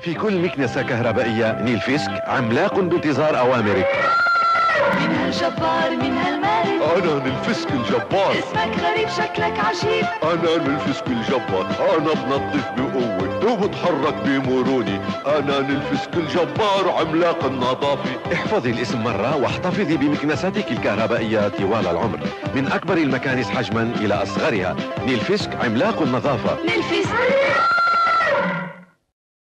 في كل مكنسة كهربائية نيل فيسك عملاق بانتظار أوامرك. من هالجبار من هالمارد، أنا نيل فيسك الجبار. اسمك غريب شكلك عجيب، أنا نيل فيسك الجبار. أنا بنظف بقوة وبتحرك بمرونة. أنا نيل فيسك الجبار عملاق النظافة. احفظي الاسم مرة واحتفظي بمكنساتك الكهربائية طوال العمر، من أكبر المكانس حجما إلى أصغرها. نيل فيسك عملاق النظافة. نيل فيسك.